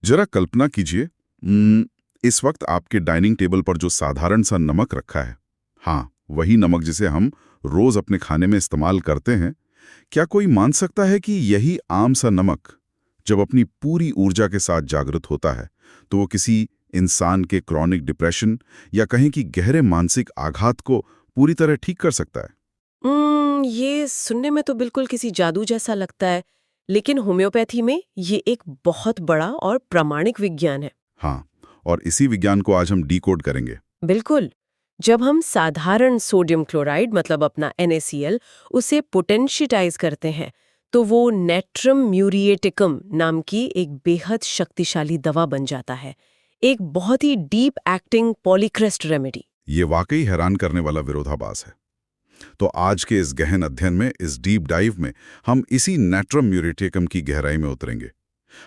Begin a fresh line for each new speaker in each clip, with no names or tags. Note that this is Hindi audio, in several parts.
जरा कल्पना कीजिए, इस वक्त आपके डाइनिंग टेबल पर जो साधारण सा नमक रखा है, हाँ, वही नमक जिसे हम रोज अपने खाने में इस्तेमाल करते हैं, क्या कोई मान सकता है कि यही आम सा नमक जब अपनी पूरी ऊर्जा के साथ जागृत होता है तो वो किसी इंसान के क्रॉनिक डिप्रेशन या कहें कि गहरे मानसिक आघात को पूरी तरह ठीक कर सकता है?
ये सुनने में तो बिल्कुल किसी जादू जैसा लगता है, लेकिन होम्योपैथी में ये एक बहुत बड़ा और प्रामाणिक विज्ञान है।
हाँ, और इसी विज्ञान को आज हम डीकोड करेंगे।
बिल्कुल। जब हम साधारण सोडियम क्लोराइड मतलब अपना NaCl उसे पोटेंशिटाइज करते हैं, तो वो नेट्रम म्यूरिएटिकम नाम की एक बेहद शक्तिशाली दवा बन जाता है। एक बहुत ही डीप एक्टिंग पॉलीक्रेस्ट रेमेडी।
ये वाकई हैरान करने वाला विरोधाभास है। तो आज के इस गहन अध्ययन में, इस डीप डाइव में, हम इसी नेट्रम म्यूरिएटिकम की गहराई में उतरेंगे।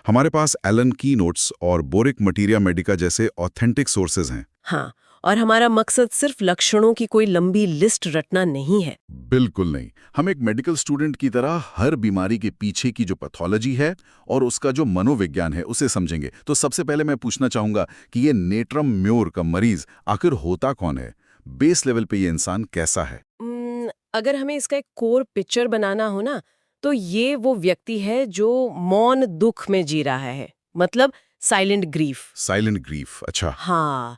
हमारे पास एलन की नोट्स और बोरिक मटीरिया मेडिका जैसे ऑथेंटिक सोर्सेज हैं।
हाँ, और हमारा मकसद सिर्फ लक्षणों की कोई लंबी लिस्ट रटना नहीं है।
बिल्कुल नहीं। हम एक मेडिकल स्टूडेंट की तरह हर बीमारी के पीछे की जो पैथोलॉजी है और उसका जो मनोविज्ञान है उसे समझेंगे। तो सबसे पहले मैं पूछना चाहूंगा कि ये नेट्रम म्यूर का मरीज आखिर होता कौन है? बेस लेवल पे ये इंसान कैसा है?
अगर हमें इसका एक कोर पिक्चर बनाना हो ना, तो ये वो व्यक्ति है जो मौन दुख में जी रहा है, मतलब साइलेंट ग्रीफ।
साइलेंट ग्रीफ, अच्छा।
हाँ,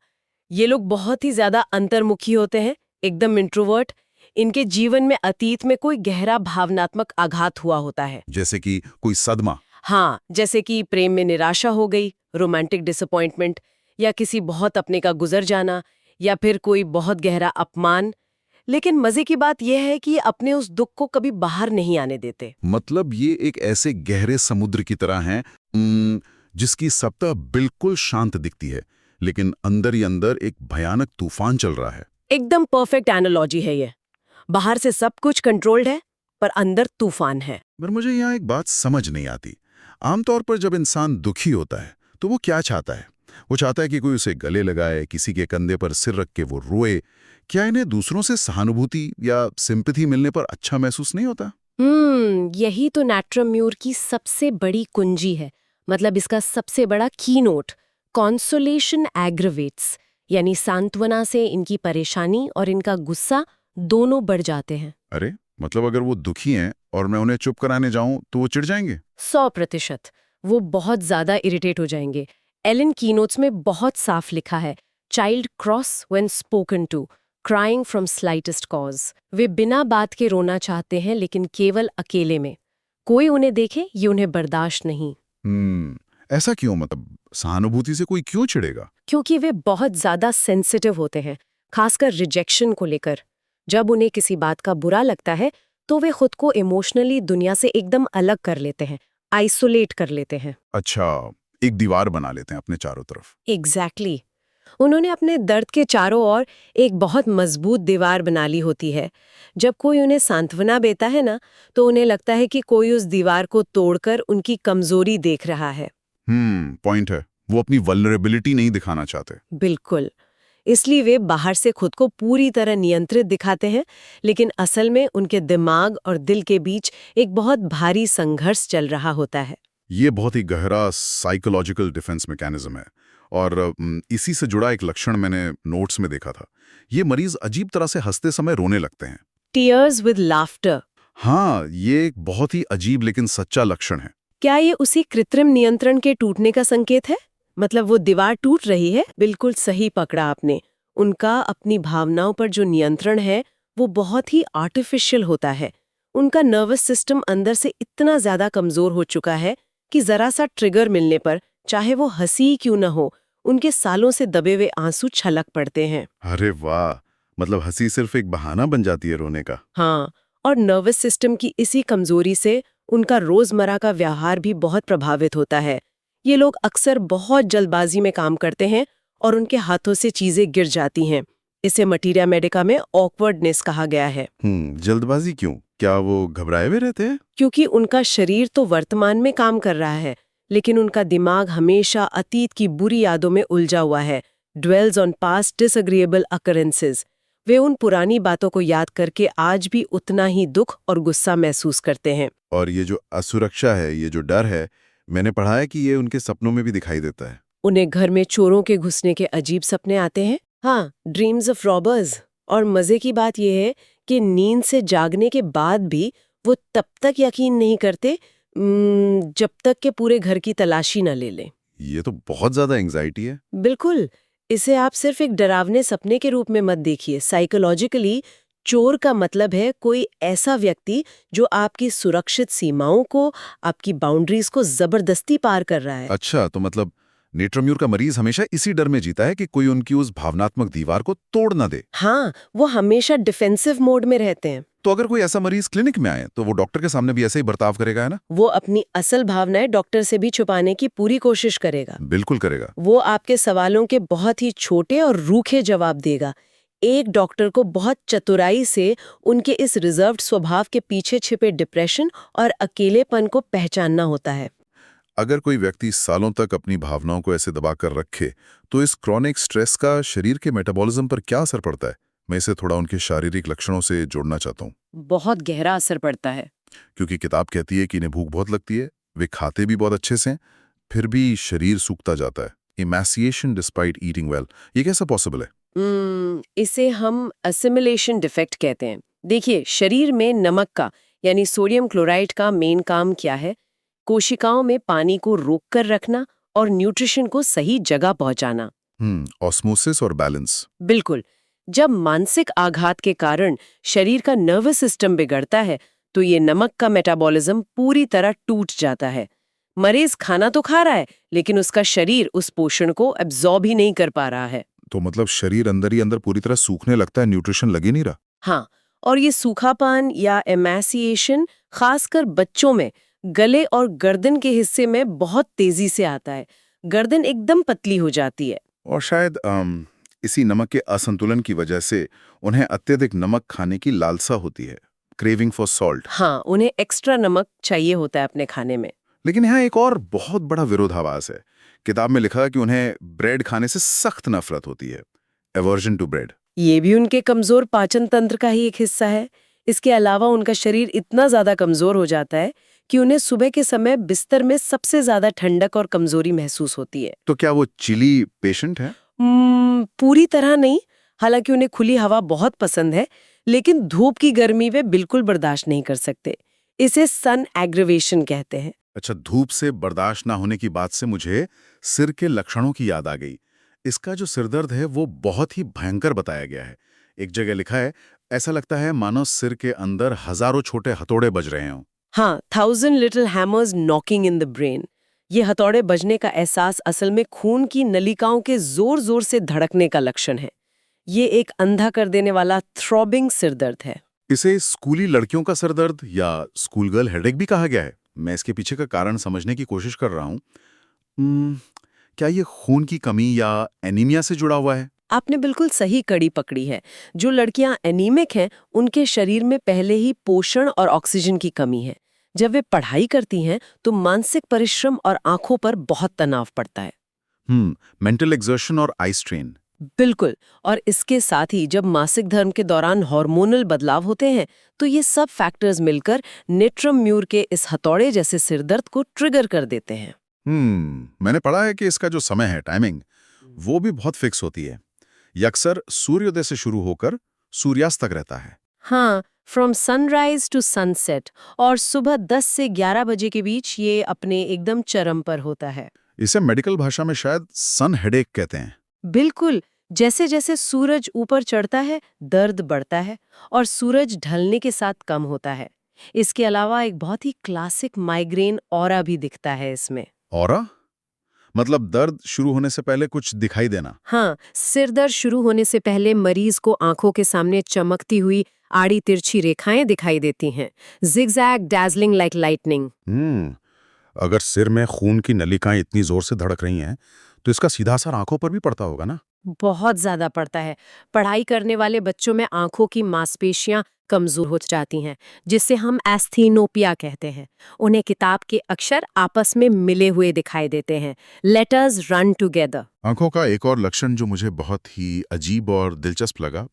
ये लोग बहुत ही ज्यादा अंतर्मुखी होते हैं, एकदम इंट्रोवर्ट। इनके जीवन में अतीत में कोई गहरा भावनात्मक आघात हुआ होता है।
जैसे कि कोई सदमा।
हाँ, जैसे कि प्रेम में निराशा हो गई, रोमांटिक डिसअपॉइंटमेंट, या किसी बहुत अपने का गुजर जाना, या फिर कोई बहुत गहरा अपमान। लेकिन मजे की बात यह है कि ये अपने उस दुख को कभी बाहर नहीं आने देते।
मतलब ये एक ऐसे गहरे समुद्र की तरह है जिसकी सतह बिल्कुल शांत दिखती है, लेकिन अंदर ही अंदर एक भयानक तूफान चल रहा है।
एकदम परफेक्ट एनालॉजी है ये। बाहर से सब कुछ कंट्रोल्ड है, पर अंदर तूफान है।
पर मुझे यहाँ एक बात समझ नहीं आती। आमतौर पर जब इंसान दुखी होता है तो वो क्या चाहता है? वो चाहता है कि कोई उसे गले लगाए, किसी के कंधे पर सिर रख के वो रोए। क्या इन्हें दूसरों से सहानुभूति या सिंपैथी मिलने पर अच्छा महसूस नहीं होता?
यही तो नेट्रम म्यूर की सबसे बड़ी कुंजी है। मतलब इसका सबसे बड़ा की नोट, कॉन्सोलेशन एग्रवेट्स, यानी सांत्वना से इनकी परेशानी और इनका गुस्सा दोनों बढ़ जाते हैं।
अरे, मतलब अगर वो दुखी हैं और मैं उन्हें चुप कराने जाऊं तो वो चिढ़ जाएंगे?
100%। वो बहुत ज्यादा इरिटेट हो जाएंगे। एलन कीनोट्स में बहुत साफ लिखा है, child cross when spoken to, crying from slightest cause. वे बिना बात के रोना चाहते हैं, लेकिन केवल अकेले में। कोई उन्हें देखे ये उन्हें बर्दाश्त नहीं।
ऐसा क्यों? मतलब सहानुभूति से कोई क्यों चिढ़ेगा?
क्योंकि वे बहुत ज्यादा सेंसिटिव होते हैं, खासकर रिजेक्शन को लेकर। जब उन्हें किसी बात का बुरा लगता है, तो वे खुद को इमोशनली दुनिया से एकदम अलग कर लेते हैं, आइसोलेट कर लेते हैं।
अच्छा, एक दीवार बना लेते हैं अपने चारों तरफ।
एग्जैक्टली। उन्होंने अपने दर्द के चारों ओर एक बहुत मजबूत दीवार बना ली होती है। जब कोई उन्हें सांत्वना देता है ना, तो उन्हें लगता है कि कोई उस दीवार को तोड़कर उनकी कमजोरी देख रहा है।
पॉइंट है। वो अपनी वल्नरेबिलिटी नहीं दिखाना चाहते।
बिल्कुल। इसलिए वे बाहर से खुद को पूरी तरह नियंत्रित दिखाते हैं, लेकिन असल में उनके दिमाग और दिल के बीच एक बहुत भारी संघर्ष चल रहा होता है।
ये बहुत ही गहरा साइकोलॉजिकल डिफेंस मैकेनिज्म है। और इसी से जुड़ा एक लक्षण मैंने नोट्स में देखा था। ये मरीज अजीब तरह से हंसते समय रोने लगते हैं।
Tears with laughter.
हाँ, ये एक बहुत ही अजीब लेकिन सच्चा लक्षण है।
क्या ये उसी कृत्रिम नियंत्रण के टूटने का संकेत है? मतलब वो दीवार टूट रही है। बिल्कुल सही पकड़ा आपने। उनका अपनी भावनाओं पर जो नियंत्रण है, वो बहुत ही आर्टिफिशियल होता है। उनका नर्वस सिस्टम अंदर से इतना ज्यादा कमजोर हो चुका है कि जरा सा ट्रिगर मिलने पर, चाहे वो हंसी क्यों न हो, उनके सालों से दबे हुए आंसू छलक पड़ते हैं।
अरे वाह! मतलब हंसी सिर्फ एक बहाना बन जाती है रोने का।
हाँ, और नर्वस सिस्टम की इसी कमजोरी से उनका रोजमर्रा का व्यवहार भी बहुत प्रभावित होता है। ये लोग अक्सर बहुत जल्दबाजी में काम करते हैं और उनके हाथों से चीजें गिर जाती हैं। इसे मटीरिया मेडिका में ऑकवर्डनेस कहा गया है।
जल्दबाजी क्यों? क्या वो घबराए हुए रहते हैं?
क्योंकि उनका शरीर तो वर्तमान में काम कर रहा है, लेकिन उनका दिमाग हमेशा अतीत की बुरी यादों में उलझा हुआ है। Dwells on past disagreeable occurrences. वे उन पुरानी बातों को याद करके आज भी उतना ही दुख और गुस्सा महसूस करते हैं।
और ये जो असुरक्षा है, ये जो डर है,
मैंने पढ़ा है कि ये उनके सपनों में भी दिखाई देता है।
उन्हें घर में चोरों के घुसने के अजीब सपने आते हैं। हाँ, ड्रीम्स ऑफ रॉबर्स। और मजे की बात यह है कि नींद से जागने के बाद भी वो तब तक यकीन नहीं करते जब तक कि पूरे घर की तलाशी न ले लें।
ये तो बहुत ज्यादा एंग्जाइटी है।
बिल्कुल। इसे आप सिर्फ एक डरावने सपने के रूप में मत देखिए। साइकोलॉजिकली चोर का मतलब है कोई ऐसा व्यक्ति जो आपकी सुरक्षित सीमाओं को, आपकी बाउंड्रीज को जबरदस्ती पार कर रहा है।
अच्छा, तो मतलब नेट्रम्यूर का मरीज हमेशा इसी डर में जीता है कि कोई उनकी उस भावनात्मक दीवार को तोड़ ना दे।
हाँ, वो हमेशा डिफेंसिव मोड में रहते हैं।
तो अगर कोई ऐसा मरीज क्लिनिक में आए तो वो डॉक्टर के सामने भी ऐसे ही बर्ताव करेगा, है ना?
वो अपनी असल भावनाएं डॉक्टर से भी छुपाने की पूरी कोशिश करेगा।
बिल्कुल करेगा।
वो आपके सवालों के बहुत ही छोटे और रूखे जवाब देगा। एक डॉक्टर को बहुत चतुराई से उनके इस रिजर्व्ड स्वभाव के पीछे छिपे डिप्रेशन और अकेलेपन को पहचानना होता है।
अगर कोई व्यक्ति सालों तक अपनी भावनाओं को ऐसे दबाकर रखे तो इस क्रॉनिक स्ट्रेस का शरीर के मेटाबॉलिज्म पर क्या असर पड़ता है? मैं इसे थोड़ा उनके शारीरिक लक्षणों से जोड़ना चाहता हूँ,
बहुत गहरा असर पड़ता है।
क्योंकि किताब कहती है कि इन्हें भूख बहुत लगती है, वे खाते भी बहुत अच्छे से, फिर भी शरीर सूखता जाता है। इमैसिएशन डिस्पाइट ईटिंग वेल, ये कैसा पॉसिबल है?
इसे हम असिमिलेशन डिफेक्ट कहते हैं। देखिए, शरीर में नमक का यानी सोडियम क्लोराइड का मेन काम क्या है? कोशिकाओं में पानी को रोक कर रखना और न्यूट्रिशन को सही जगह पहुंचाना।
ऑस्मोसिस और बैलेंस।
बिल्कुल। जब मानसिक आघात के कारण शरीर का नर्वस सिस्टम बिगड़ता है तो ये नमक का मेटाबॉलिज्म पूरी तरह टूट जाता है। मरीज खाना तो खा रहा है लेकिन उसका शरीर उस पोषण को एब्जॉर्ब ही नहीं कर पा रहा है।
तो मतलब शरीर अंदर ही अंदर पूरी तरह सूखने लगता है, न्यूट्रिशन लगे नहीं रहा।
हाँ, और ये सूखापन या एमैसिएशन खासकर बच्चों में गले और गर्दन के हिस्से में बहुत तेजी से आता है। गर्दन एकदम पतली हो जाती है।
और शायद इसी नमक के असंतुलन की वजह से उन्हें अत्यधिक नमक खाने की लालसा होती है, क्रेविंग फॉर सॉल्ट।
हाँ, उन्हें एक्स्ट्रा नमक चाहिए होता है अपने खाने में।
लेकिन यहाँ एक और बहुत बड़ा विरोधाभास है। किताब में लिखा है कि उन्हें ब्रेड खाने से सख्त नफरत होती है, एवर्जन टू ब्रेड।
ये भी उनके कमजोर पाचन तंत्र का ही एक हिस्सा है। इसके अलावा उनका शरीर इतना ज्यादा कमजोर हो जाता है कि उन्हें सुबह के समय बिस्तर में सबसे ज्यादा ठंडक और कमजोरी महसूस होती है।
तो क्या वो चिली पेशेंट है?
पूरी तरह नहीं। हालांकि उन्हें खुली हवा बहुत पसंद है लेकिन धूप की गर्मी वे बिल्कुल बर्दाश्त नहीं कर सकते। इसे सन एग्रीवेशन कहते हैं।
अच्छा, धूप से बर्दाश्त ना होने की बात से मुझे सिर के लक्षणों की याद आ गई। इसका जो सिरदर्द है वो बहुत ही भयंकर बताया गया है। एक जगह लिखा है, ऐसा लगता है मानो सिर के अंदर हजारों छोटे हथौड़े बज रहे हों।
हाँ, 1000 little hammers knocking in the brain. ये हथौड़े बजने का एहसास असल में खून की नलिकाओं के जोर जोर से धड़कने का लक्षण है। ये एक अंधा कर देने वाला थ्रॉबिंग सिरदर्द है।
इसे स्कूली लड़कियों का सिरदर्द या स्कूल गर्ल हेडेक भी कहा गया है। मैं इसके पीछे का कारण समझने की कोशिश कर रहा हूँ। क्या ये खून की कमी या एनीमिया से जुड़ा हुआ है?
आपने बिल्कुल सही कड़ी पकड़ी है। जो लड़कियां एनीमिक हैं, उनके शरीर में पहले ही पोषण और ऑक्सीजन की कमी है। जब वे पढ़ाई करती हैं तो मानसिक परिश्रम और आंखों पर बहुत तनाव पड़ता है।
मेंटल एक्सर्शन और आई स्ट्रेन।
बिल्कुल। और इसके साथ ही जब मासिक धर्म के दौरान हार्मोनल बदलाव होते हैं तो ये सब फैक्टर्स मिलकर नेट्रम्यूर के इस हथौड़े जैसे सिरदर्द को ट्रिगर कर देते हैं।
मैंने पढ़ा है कि इसका जो समय है, टाइमिंग, वो भी बहुत फिक्स होती है। ये अक्सर सूर्योदय से शुरू होकर सूर्यास्त तक रहता है।
हाँ, फ्रॉम सनराइज टू सनसेट। और सुबह 10 से 11 बजे के बीच ये अपने एकदम चरम पर होता है।
इसे मेडिकल भाषा में शायद सन हेडेक कहते हैं।
बिल्कुल। जैसे जैसे सूरज ऊपर चढ़ता है दर्द बढ़ता है और सूरज ढलने के साथ कम होता है। इसके अलावा एक बहुत ही क्लासिक माइग्रेन ऑरा भी दिखता है इसमें।
ऑरा मतलब दर्द शुरू होने से पहले कुछ दिखाई देना?
हाँ, सिर दर्द शुरू होने से पहले मरीज को आंखों के सामने चमकती हुई आड़ी तिरछी रेखाएं दिखाई देती हैं। Zigzag dazzling like lightning.
अगर सिर में खून की नलिकाएं इतनी जोर से धड़क रही हैं तो इसका सीधा असर आंखों पर भी पड़ता होगा ना?
बहुत ज्यादा पड़ता है। पढ़ाई करने वाले बच्चों में आंखों की मांसपेशियां कमजोर हो जाती हैं, जिसे हम एस्थीनोपिया कहते हैं। उन्हें किताब के अक्षर आपस में मिले हुए दिखाई देते हैं। Letters run together.
आंखों का एक और लक्षण जो मुझे बहुत ही अजीब और दिलचस्प लगा,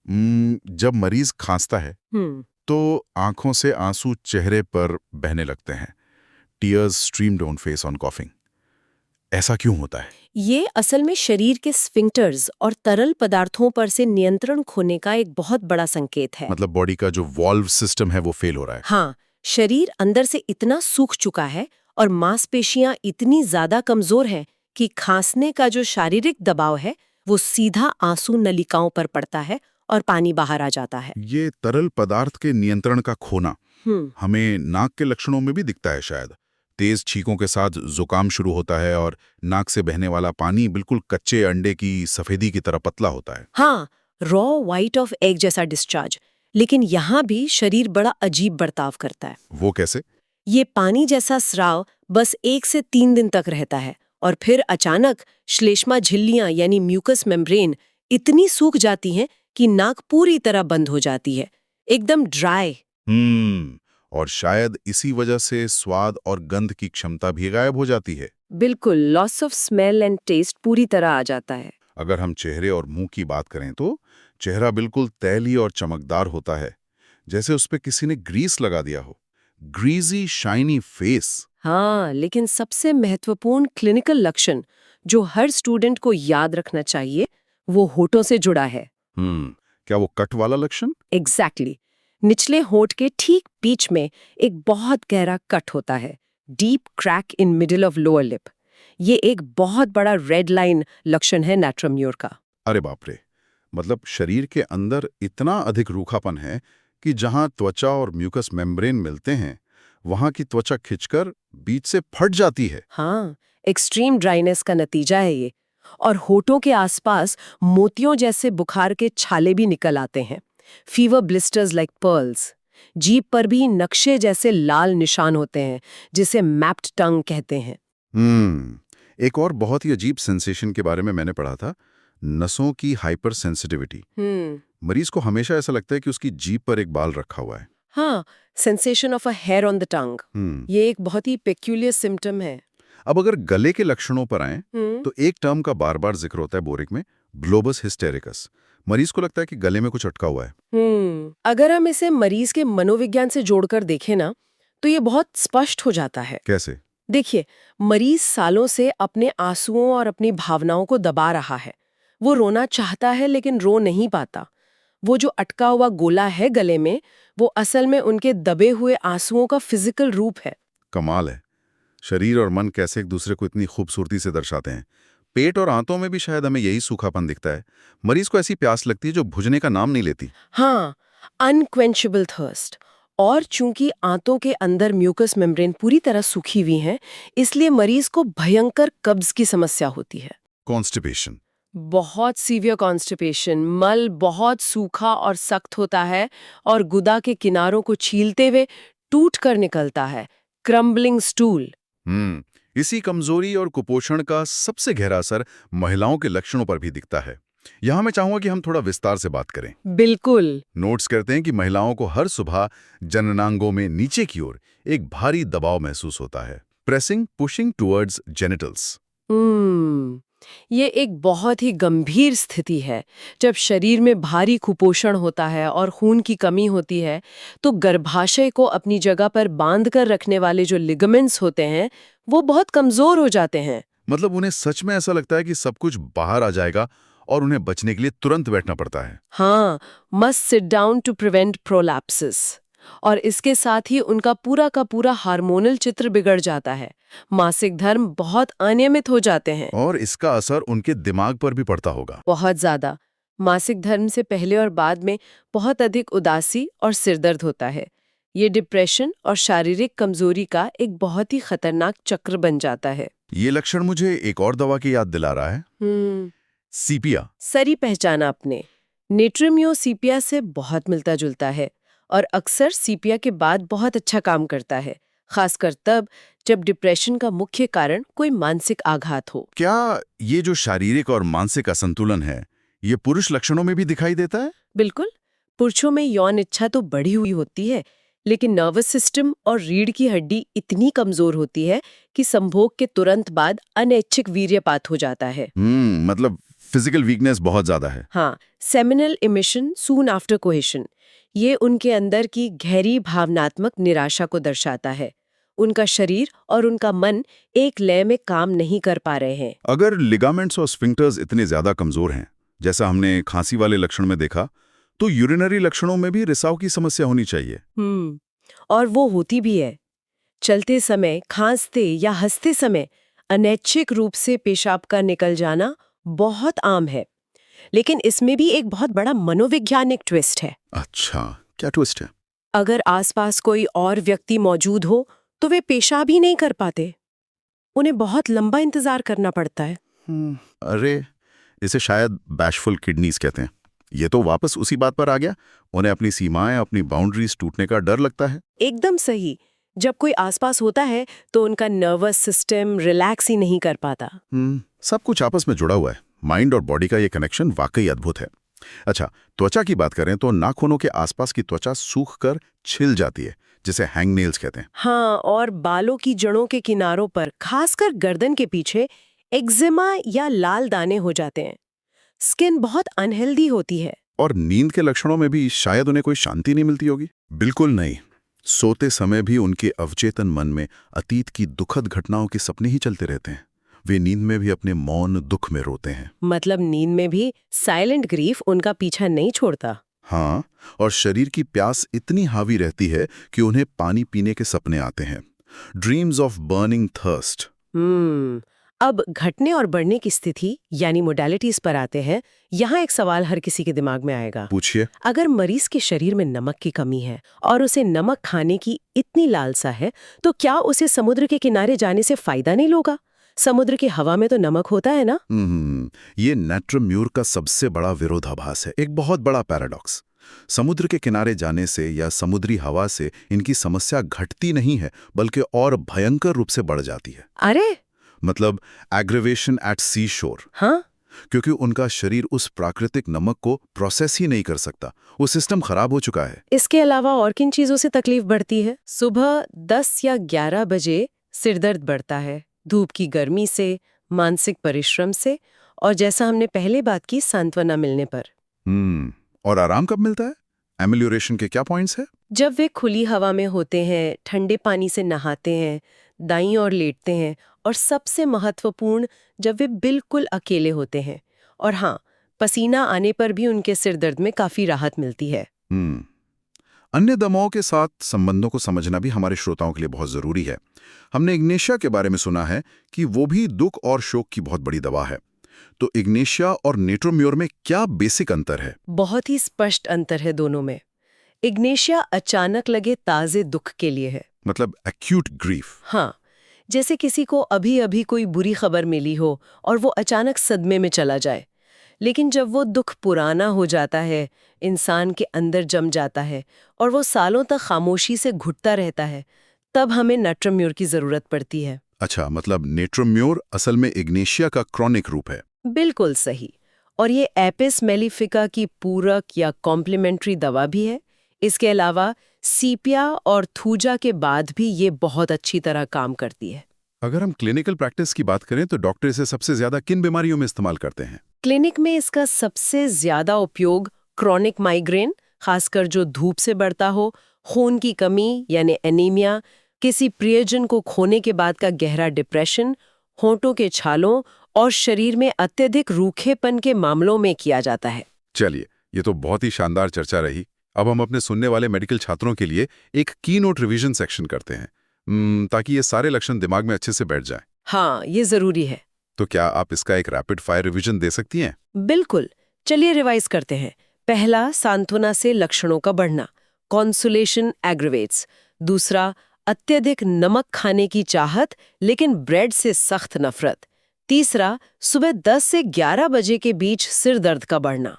जब मरीज खांसता है तो आंखों से आंसू चेहरे पर बहने लगते हैं। Tears stream down face on coughing. ऐसा क्यों होता है?
ये असल में शरीर के स्फिंक्टर्स और तरल पदार्थों पर से नियंत्रण खोने का एक बहुत बड़ा संकेत है।
मतलब बॉडी का जो वॉल्व सिस्टम है वो फेल हो रहा है।
हाँ, शरीर अंदर से इतना सूख चुका है और मांसपेशियां इतनी ज्यादा कमजोर हैं कि खांसने का जो शारीरिक दबाव है वो सीधा आंसू नलिकाओं पर पड़ता है और पानी बाहर आ जाता है।
ये तरल पदार्थ के नियंत्रण का खोना हमें नाक के लक्षणों में भी दिखता है शायद। तेज छींकों के साथ जुकाम शुरू होता है और नाक से बहने वाला पानी बिल्कुल कच्चे अंडे की सफेदी की तरह पतला होता है।
हाँ, रॉ व्हाइट ऑफ एग जैसा डिस्चार्ज। लेकिन यहाँ भी शरीर बड़ा अजीब बर्ताव करता है।
वो कैसे?
ये पानी जैसा स्राव बस 1 से 3 दिन तक रहता है और फिर अचानक श्लेष्मा झिल्लियां यानी म्यूकस मेम्ब्रेन इतनी सूख जाती हैं कि नाक पूरी तरह बंद हो जाती है, एकदम ड्राई।
और शायद इसी वजह से स्वाद और गंध की क्षमता भी गायब हो जाती है।
बिल्कुल, loss of smell and taste पूरी तरह आ जाता है।
अगर हम चेहरे और मुंह की बात करें तो चेहरा बिल्कुल तैली और चमकदार होता है, जैसे उस पे किसी ने ग्रीस लगा दिया हो। Greasy shiny face.
हाँ, लेकिन सबसे महत्वपूर्ण क्लिनिकल लक्षण जो हर स्टूडेंट को याद रखना चाहिए वो होठों से जुड़ा है।
क्या वो कट वाला लक्षण?
एग्जैक्टली। निचले होठ के ठीक बीच में एक बहुत गहरा कट होता है, deep crack in middle of lower lip. ये एक बहुत बड़ा रेड लाइन लक्षण है नैट्रम्यूर का।
अरे बाप रे, मतलब शरीर के अंदर इतना अधिक रूखापन है कि जहां त्वचा और म्यूकस मेम्ब्रेन मिलते हैं वहां की त्वचा खिंचकर बीच से फट जाती है।
हाँ, एक्सट्रीम ड्राइनेस का नतीजा है ये। और होठों के आसपास मोतियों जैसे बुखार के छाले भी निकल आते हैं, फीवर ब्लिस्टर्स लाइक पर्ल्स। जीभ पर भी नक्शे जैसे लाल निशान होते हैं जिसे मैप्ड टंग कहते हैं।
एक और बहुत ही अजीब सेंसेशन के बारे में मैंने पढ़ा था, नसों की हाइपर सेंसिटिविटी। मरीज को हमेशा ऐसा लगता है कि उसकी जीभ पर एक बाल रखा हुआ है।
हाँ, sensation of a hair on the tongue. ये एक बहुत ही पेक्यूलियर सिम्टम है।
अब अगर गले के लक्षणों पर आए तो एक टर्म का बार बार जिक्र होता है बोरिक में, ग्लोबस हिस्टेरिकस। मरीज को लगता है कि गले में कुछ अटका हुआ है।
अगर हम इसे मरीज के मनोविज्ञान से जोड़कर देखें ना तो ये बहुत स्पष्ट हो जाता है।
कैसे?
देखिए, मरीज सालों से अपने आंसुओं और अपनी भावनाओं को दबा रहा है। वो रोना चाहता है लेकिन रो नहीं पाता। वो जो अटका हुआ गोला है गले में, वो असल में उनके दबे हुए आंसुओं का फिजिकल रूप है।
कमाल है, शरीर और मन कैसे एक दूसरे को इतनी खूबसूरती से दर्शाते हैं। पेट और आंतों में भी शायद हमें यही सूखापन दिखता है। मरीज को ऐसी प्यास लगती है जो बुझने का नाम नहीं लेती।
हाँ, अनक्वेंचेबल थर्स्ट। और चूंकि आंतों के अंदर म्यूकस मेम्ब्रेन पूरी तरह सूखी हुई है, इसलिए मरीज को भयंकर कब्ज की समस्या होती है।
कॉन्स्टिपेशन।
बहुत सीवियर कॉन्स्टिपेशन। मल बहुत सूखा और सख्त होता है और गुदा के किनारों को छीलते हुए टूट कर निकलता है, क्रम्बलिंग स्टूल।
इसी कमजोरी और कुपोषण का सबसे गहरा असर महिलाओं के लक्षणों पर भी दिखता है। यहां मैं चाहूंगा कि हम थोड़ा विस्तार से बात करें।
बिल्कुल।
नोट्स कहते हैं कि महिलाओं को हर सुबह जननांगों में नीचे की ओर एक भारी दबाव महसूस होता है, प्रेसिंग पुशिंग टुवर्ड्स जेनिटल्स।
ये एक बहुत ही गंभीर स्थिति है। जब शरीर में भारी कुपोषण होता है और खून की कमी होती है तो गर्भाशय को अपनी जगह पर बांध कर रखने वाले जो लिगामेंट्स होते हैं वो बहुत कमजोर हो जाते हैं।
मतलब उन्हें सच में ऐसा लगता है कि सब कुछ बाहर आ जाएगा और उन्हें बचने के लिए तुरंत बैठना पड़ता है।
हाँ, must sit down to prevent prolapsis. और इसके साथ ही उनका पूरा का पूरा हार्मोनल चित्र बिगड़ जाता है। मासिक धर्म बहुत अनियमित हो जाते हैं।
और इसका असर उनके दिमाग पर भी पड़ता होगा।
बहुत ज्यादा। मासिक धर्म से पहले और बाद में बहुत अधिक उदासी और सिरदर्द होता है। ये डिप्रेशन और शारीरिक कमजोरी का एक बहुत ही खतरनाक चक्र बन जाता है।
ये लक्षण मुझे एक और दवा की याद दिला रहा है, सीपिया।
सही पहचाना आपने। नेट्रम्यो सीपिया से बहुत मिलता जुलता है और अक्सर सीपिया के बाद बहुत अच्छा काम करता है, खासकर तब जब डिप्रेशन का मुख्य कारण कोई मानसिक आघात हो।
क्या ये जो शारीरिक और मानसिक असंतुलन है ये पुरुष लक्षणों में भी दिखाई देता है?
बिल्कुल। पुरुषों में यौन इच्छा तो बढ़ी हुई होती है, लेकिन नर्वस सिस्टम और रीढ़ की हड्डी इतनी कमजोर होती है कि संभोग के तुरंत बाद अनैच्छिक वीर्यपात हो जाता है।
मतलब फिजिकल वीकनेस बहुत ज्यादा है।
हाँ, seminal emission soon after cohesion. ये उनके अंदर की गहरी भावनात्मक निराशा को दर्शाता है। उनका शरीर और उनका मन एक लय में काम नहीं कर पा रहे हैं।
अगर लिगामेंट्स और स्फिंक्टर्स इतने ज्यादा कमजोर हैं, जैसा हमने खांसी वाले लक्षण में देखा, तो यूरिनरी लक्षणों में भी रिसाव की समस्या होनी चाहिए।
और वो होती भी है। चलते समय, खांसते या हंसते समय अनैच्छिक रूप से पेशाब का निकल जाना बहुत आम है। लेकिन इसमें भी एक बहुत बड़ा मनोवैज्ञानिक ट्विस्ट है।
अच्छा, क्या ट्विस्ट है?
अगर आसपास कोई और व्यक्ति मौजूद हो तो वे पेशाब ही नहीं कर पाते। उन्हें बहुत लंबा इंतजार करना पड़ता है।
अरे, इसे शायद बैशफुल किडनीज कहते हैं। ये तो वापस उसी बात पर आ गया, उन्हें अपनी सीमाएं, अपनी बाउंड्रीज टूटने का डर लगता है।
एकदम सही। जब कोई आसपास होता है तो उनका नर्वस सिस्टम रिलैक्स ही नहीं कर पाता।
सब कुछ आपस में जुड़ा हुआ है। माइंड और बॉडी का ये कनेक्शन वाकई अद्भुत है। अच्छा, त्वचा की बात करें तो नाखूनों के आसपास की त्वचा सूख कर छिल जाती है, जिसे हैंगनेल्स कहते हैं।
हाँ, और बालों की जड़ों के किनारों पर, खासकर गर्दन के पीछे, एक्जिमा या लाल दाने हो जाते हैं। स्किन बहुत अनहेल्दी होती है।
और नींद के लक्षणों में भी शायद उन्हें कोई शांति नहीं मिलती होगी। बिल्कुल नहीं। सोते समय भी उनके अवचेतन मन में अतीत की दुखद घटनाओं के सपने ही चलते रहते हैं। वे नींद में भी अपने मौन दुख में रोते हैं।
मतलब नींद में भी साइलेंट ग्रीफ उनका पीछा नहीं छोड़ता।
हाँ, और शरीर की प्यास इतनी हावी रहती है कि उन्हें पानी पीने के सपने आते हैं। Dreams of burning thirst.
अब घटने और बढ़ने की स्थिति यानी मोडालिटीज पर आते हैं। यहाँ एक सवाल हर किसी के दिमाग में आएगा।
पूछिए।
अगर मरीज के शरीर में नमक की कमी है और उसे नमक खाने की इतनी लालसा है, तो क्या उसे समुद्र के किनारे जाने से फायदा नहीं होगा? समुद्र की हवा में तो नमक होता है ना।
ये नाट्रम्यूर का सबसे बड़ा विरोधाभास है, एक बहुत बड़ा पैराडॉक्स। समुद्र के किनारे जाने से या समुद्री हवा से इनकी समस्या घटती नहीं है, बल्कि और भयंकर रूप से बढ़ जाती है।
अरे,
मतलब एग्रेवेशन एट सी शोर।
हाँ,
क्योंकि उनका शरीर उस प्राकृतिक नमक को प्रोसेस ही नहीं कर सकता। वो सिस्टम खराब हो चुका है।
इसके अलावा और किन चीजों से तकलीफ बढ़ती है? सुबह 10 या 11 बजे सिरदर्द बढ़ता है, धूप की गर्मी से, मानसिक परिश्रम से, और जैसा हमने पहले बात की, सांत्वना मिलने पर।
और आराम कब मिलता है? एमेलियोरेशन के क्या पॉइंट्स है?
जब वे खुली हवा में होते हैं, ठंडे पानी से नहाते हैं, दाईं ओर लेटते हैं, और सबसे महत्वपूर्ण, जब वे बिल्कुल अकेले होते हैं। और हाँ, पसीना आने पर भी उनके सिर दर्द में काफी राहत मिलती है।
अन्य दवाओं के साथ संबंधों को समझना भी हमारे श्रोताओं के लिए बहुत जरूरी है। हमने इग्नेशिया के बारे में सुना है कि वो भी दुख और शोक की बहुत बड़ी दवा है। तो इग्नेशिया और नेट्रोम्योर में क्या बेसिक अंतर है?
बहुत ही स्पष्ट अंतर है दोनों में। इग्नेशिया अचानक लगे ताजे दुख के लिए है।
मतलब एक्यूट ग्रीफ।
हाँ, जैसे किसी को अभी अभी कोई बुरी खबर मिली हो और वो अचानक सदमे में चला जाए। लेकिन जब वो दुख पुराना हो जाता है, इंसान के अंदर जम जाता है और वो सालों तक खामोशी से घुटता रहता है, तब हमें नाट्रम्योर की जरूरत पड़ती है।
अच्छा, मतलब नेट्रोम्योर असल में इग्नेशिया का क्रॉनिक रूप है।
बिल्कुल सही। और ये एपिस मेलिफिका की पूरक या कॉम्प्लीमेंट्री दवा भी है। इसके अलावा सीपिया और थूजा के बाद भी ये बहुत अच्छी तरह काम करती है।
अगर हम क्लिनिकल प्रैक्टिस की बात करें तो डॉक्टर इसे सबसे ज्यादा किन बीमारियों में इस्तेमाल करते हैं?
क्लिनिक में इसका सबसे ज्यादा उपयोग क्रॉनिक माइग्रेन, खासकर जो धूप से बढ़ता हो, खून की कमी यानी एनीमिया, किसी प्रियजन को खोने के बाद का गहरा डिप्रेशन, होंठों के छालों और शरीर में अत्यधिक रूखेपन के मामलों में किया जाता है।
चलिए, ये तो बहुत ही शानदार चर्चा रही। अब हम अपने सुनने वाले मेडिकल छात्रों के लिए एक की नोट रिविजन सेक्शन करते हैं, ताकि ये सारे लक्षण दिमाग में अच्छे से बैठ जाएं।
हाँ, ये जरूरी है।
तो क्या आप इसका एक रैपिड फायर रिवीजन दे सकती हैं?
बिल्कुल, चलिए रिवाइज करते हैं। पहला, सांत्वना से लक्षणों का बढ़ना, कॉन्सुलेशन एग्रीवेट्स। दूसरा, अत्यधिक नमक खाने की चाहत लेकिन ब्रेड से सख्त नफरत। तीसरा, सुबह 10 से 11 बजे के बीच सिर दर्द का बढ़ना।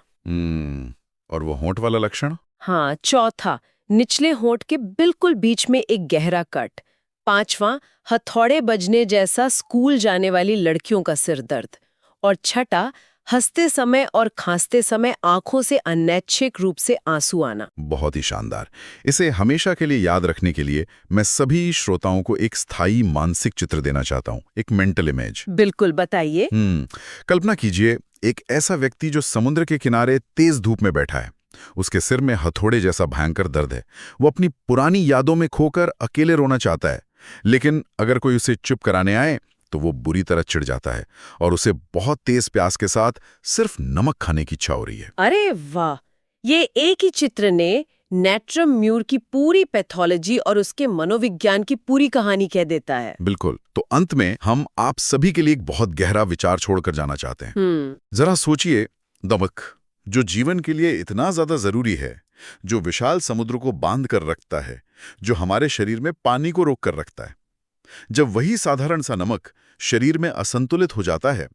और वो होंठ वाला लक्षण?
हाँ, चौथा, निचले होंठ के बिल्कुल बीच में एक गहरा कट। पांचवां, हथौड़े बजने जैसा स्कूल जाने वाली लड़कियों का सिर दर्द। और छठा, हंसते समय और खांसते समय आंखों से अनैच्छिक रूप से आंसू आना।
बहुत ही शानदार। इसे हमेशा के लिए याद रखने के लिए मैं सभी श्रोताओं को एक स्थायी मानसिक चित्र देना चाहता हूँ, एक मेंटल इमेज।
बिल्कुल, बताइए।
कल्पना कीजिए, एक ऐसा व्यक्ति जो समुद्र के किनारे तेज धूप में बैठा है। उसके सिर में हथौड़े जैसा भयंकर दर्द है। वो अपनी पुरानी यादों में खोकर अकेले रोना चाहता है,
लेकिन अगर कोई उसे चुप कराने आए तो वो बुरी तरह चिढ़ जाता है और उसे बहुत तेज प्यास के साथ सिर्फ नमक खाने की इच्छा हो रही है।
अरे वाह, ये एक ही चित्र ने नेट्रम म्यूर की पूरी पैथोलॉजी और उसके मनोविज्ञान की पूरी कहानी कह देता है।
बिल्कुल। तो अंत में हम आप सभी के लिए एक बहुत गहरा विचार छोड़कर जाना चाहते हैं। जरा सोचिए, नमक जो जीवन के लिए इतना ज्यादा जरूरी है, जो विशाल समुद्र को बांध कर रखता है, जो हमारे शरीर में पानी को रोक कर रखता है, जब वही साधारण सा नमक शरीर में असंतुलित हो जाता है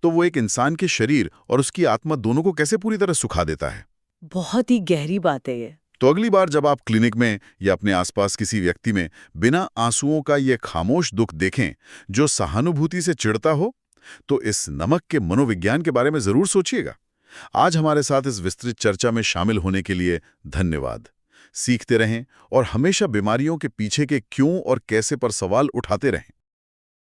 तो वो एक इंसान के शरीर और उसकी आत्मा दोनों को कैसे पूरी तरह सुखा देता है।
बहुत ही गहरी बात है ये।
तो अगली बार जब आप क्लिनिक में या अपने आसपास किसी व्यक्ति में बिना आंसुओं का ये खामोश दुख देखें जो सहानुभूति से चिढ़ता हो, तो इस नमक के मनोविज्ञान के बारे में जरूर सोचिएगा। आज हमारे साथ इस विस्तृत चर्चा में शामिल होने के लिए धन्यवाद। सीखते रहें और हमेशा बीमारियों के पीछे के क्यों और कैसे पर सवाल उठाते रहें।